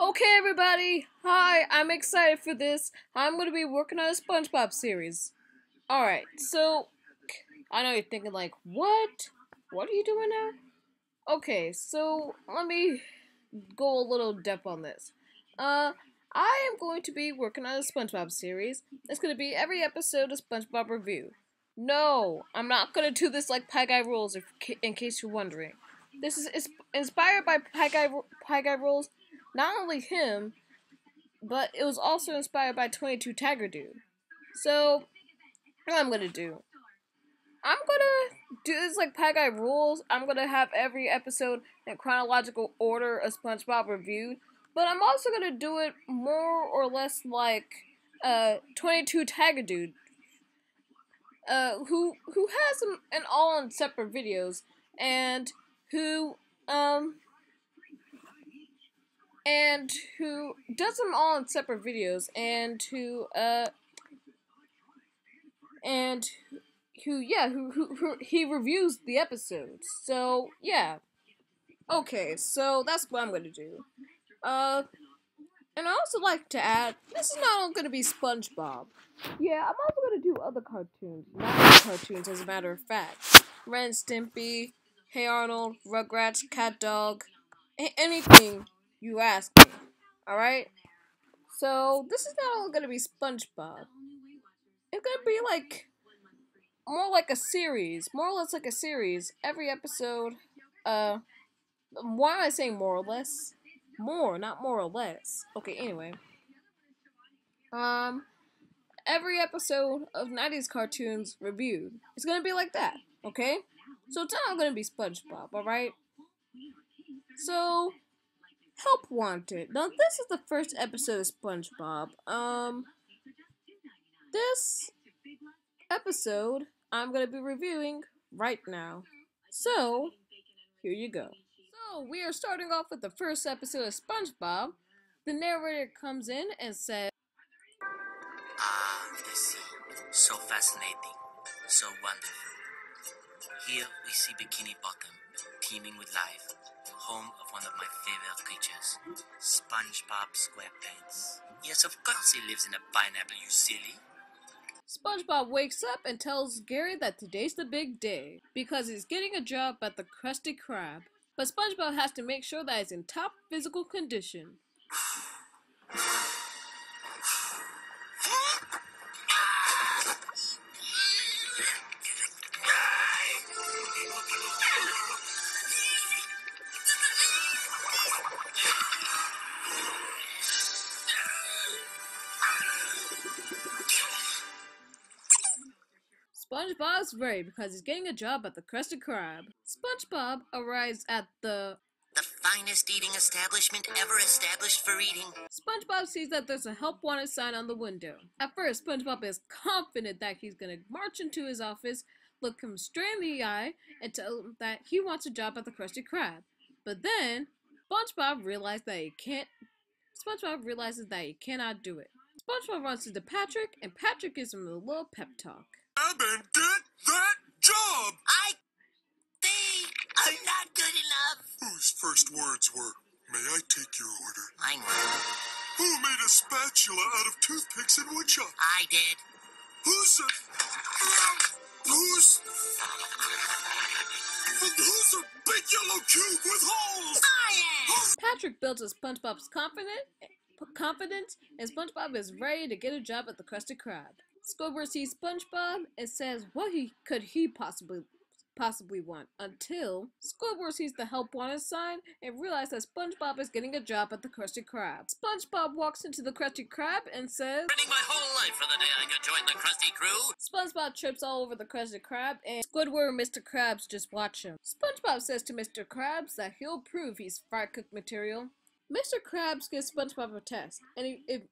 Okay, everybody. Hi, I'm excited for this. I'm going to be working on a SpongeBob series. Alright, so I know you're thinking, like, what? What are you doing now? Okay, so let me go a little depth on this. I am going to be working on a SpongeBob series. It's going to be every episode of SpongeBob Review. No, I'm not going to do this like Pie Guy Rules, in case you're wondering. This is inspired by Pie Guy Rules. Not only him, but it was also inspired by 22 Tiger Dude. So, what I'm gonna do, I'm gonna do this like Pie Guy Rules. I'm gonna have every episode in chronological order of SpongeBob reviewed, but I'm also gonna do it more or less like 22 Tiger Dude, who has them in all in separate videos, and who um who does them all in separate videos, and who he reviews the episodes. So yeah, okay, so that's what I'm gonna do. And I also like to add, this is not all gonna be SpongeBob. Yeah, I'm also gonna do other cartoons, not cartoons, as a matter of fact. Ren and Stimpy, Hey Arnold, Rugrats, Cat Dog, anything you ask me. All right. So this is not all gonna be SpongeBob. It's gonna be like more like a series, more or less like a series. Every episode, why am I saying more or less? More, not more or less. Okay, anyway. Um, every episode of 90s cartoons reviewed. It's gonna be like that, okay? So it's not gonna be SpongeBob, alright? So, Help Wanted. Now, this is the first episode of SpongeBob. This episode I'm gonna be reviewing right now. So, here you go. So, we are starting off with the first episode of SpongeBob. The narrator comes in and says, Ah, the sea. So fascinating. So wonderful. Here we see Bikini Bottom, teeming with life. Home of one of my favorite creatures, SpongeBob SquarePants. Yes, of course he lives in a pineapple, you silly. SpongeBob wakes up and tells Gary that today's the big day because he's getting a job at the Krusty Krab. But SpongeBob has to make sure that he's in top physical condition. SpongeBob's ready because he's getting a job at the Krusty Krab. SpongeBob arrives at the finest eating establishment ever established for eating. SpongeBob sees that there's a help wanted sign on the window. At first, SpongeBob is confident that he's gonna march into his office, look him straight in the eye, and tell him that he wants a job at the Krusty Krab. But then, SpongeBob realizes that he cannot do it. SpongeBob runs into Patrick, and Patrick gives him a little pep talk. And get that job! They are not good enough. Whose first words were, "May I take your order"? I know. Who made a spatula out of toothpicks and woodchuck? I did. Who's a big yellow cube with holes? I am. Patrick builds up SpongeBob's confidence, and SpongeBob is ready to get a job at the Krusty Krab. Squidward sees SpongeBob and says what he possibly want, until Squidward sees the help wanted sign and realizes that SpongeBob is getting a job at the Krusty Krab. SpongeBob walks into the Krusty Krab and says, Spending my whole life for the day I could join the Krusty Crew. SpongeBob trips all over the Krusty Krab, and Squidward and Mr. Krabs just watch him. SpongeBob says to Mr. Krabs that he'll prove he's fry cook material. Mr. Krabs gives SpongeBob a test, and if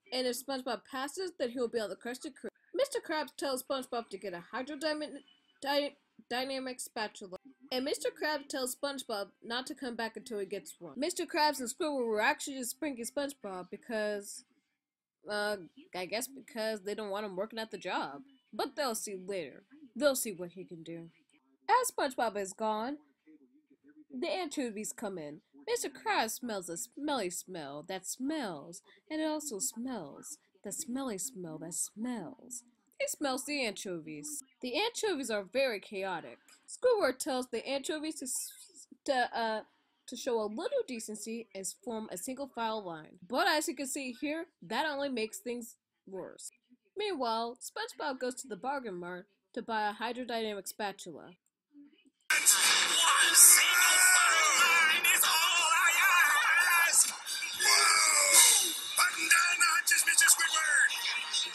SpongeBob passes, then he'll be on the Krusty Krab. Mr. Krabs tells SpongeBob to get a hydrodynamic spatula, and Mr. Krabs tells SpongeBob not to come back until he gets one. Mr. Krabs and Squidward were actually just pranking SpongeBob because, I guess because they don't want him working at the job. But they'll see later. They'll see what he can do. As SpongeBob is gone, the anchovies come in. Mr. Krabs smells a smelly smell that smells, and it also smells the smelly smell that smells. He smells the anchovies. The anchovies are very chaotic. Squidward tells the anchovies to show a little decency and form a single file line. But as you can see here, that only makes things worse. Meanwhile, SpongeBob goes to the bargain mart to buy a hydrodynamic spatula. One single file line is all I ask! Whoa! Button down the hatches, Mr. Squidward!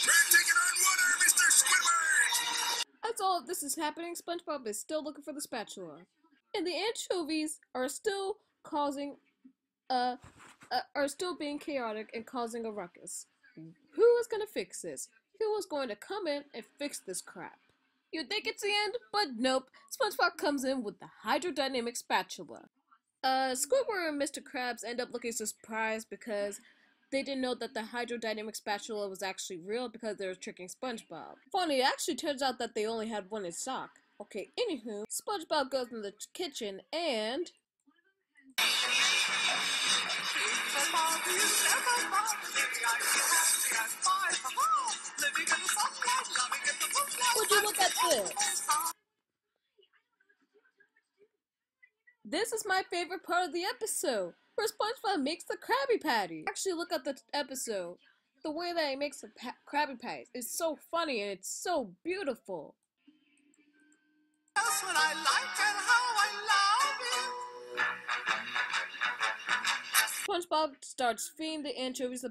We're taking on water, Mr. Squidward! As all of this is happening, SpongeBob is still looking for the spatula. And the anchovies are still causing are still being chaotic and causing a ruckus. Who is gonna fix this? Who is going to come in and fix this crap? You'd think it's the end, but nope. SpongeBob comes in with the hydrodynamic spatula. Squidward and Mr. Krabs end up looking surprised because they didn't know that the hydrodynamic spatula was actually real because they were tricking SpongeBob. Funny, it actually turns out that they only had one in stock. Okay, anywho, SpongeBob goes in the kitchen and... Would you look at this? This is my favorite part of the episode, where SpongeBob makes the Krabby Patty. Actually, look at the episode. The way that he makes the Krabby Patties is so funny and it's so beautiful. That's what I like and how I love it. SpongeBob starts feeding the anchovies the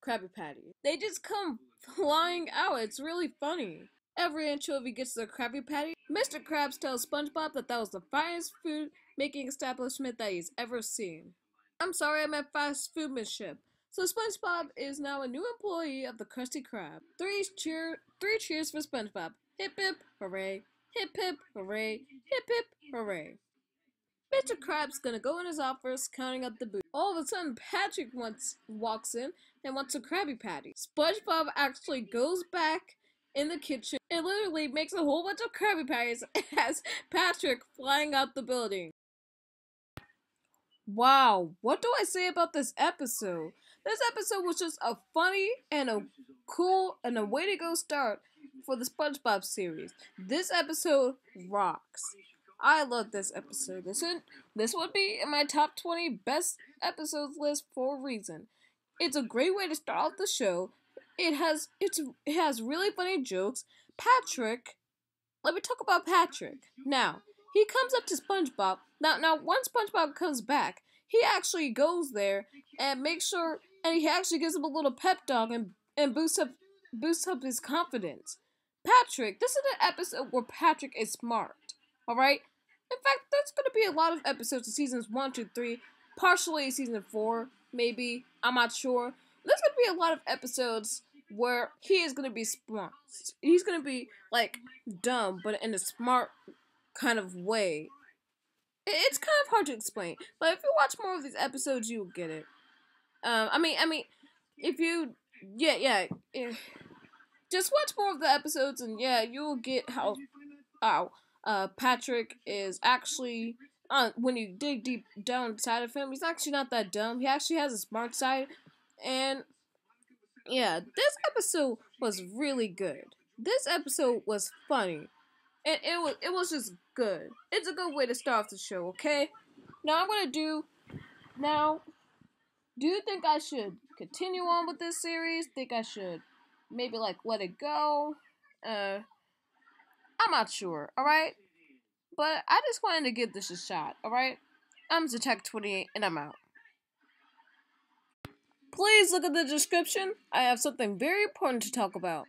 Krabby Patty. They just come flying out. It's really funny. Every anchovy gets their Krabby Patty. Mr. Krabs tells SpongeBob that was the finest food making establishment that he's ever seen. I'm sorry, I meant fast foodmanship. So SpongeBob is now a new employee of the Krusty Krab. Three cheers for SpongeBob. Hip hip, hooray. Hip hip, hooray. Hip hip, hooray. Mr. Krabs gonna go in his office counting up the booty. All of a sudden, Patrick walks in and wants a Krabby Patty. SpongeBob actually goes back in the kitchen and literally makes a whole bunch of Krabby Patties as Patrick flying out the building. Wow, what do I say about this episode? This episode was just a funny and a cool and a way to go start for the SpongeBob series. This episode rocks. I love this episode. This would be in my top 20 best episodes list for a reason. It's a great way to start off the show. It has really funny jokes. Patrick, let me talk about Patrick. Now, he comes up to SpongeBob. Now, once SpongeBob comes back, he actually goes there and makes sure, and he actually gives him a little pep talk and boosts up his confidence. Patrick, this is an episode where Patrick is smart. Alright? In fact, there's going to be a lot of episodes in seasons 1, 2, 3, partially season 4, maybe. I'm not sure. There's going to be a lot of episodes where he is going to be smart. He's going to be, like, dumb, but in a smart kind of way. It's kind of hard to explain, but if you watch more of these episodes, you'll get it. I mean, if you, just watch more of the episodes, and yeah, you'll get how Patrick is actually, when you dig deep down inside of him, he's actually not that dumb. He actually has a smart side, and yeah, this episode was really good. This episode was funny. And it was just good. It's a good way to start off the show, okay? Now do you think I should continue on with this series? Think I should maybe like let it go? I'm not sure, alright? But I just wanted to give this a shot, alright? I'm Detect28 and I'm out. Please look at the description. I have something very important to talk about.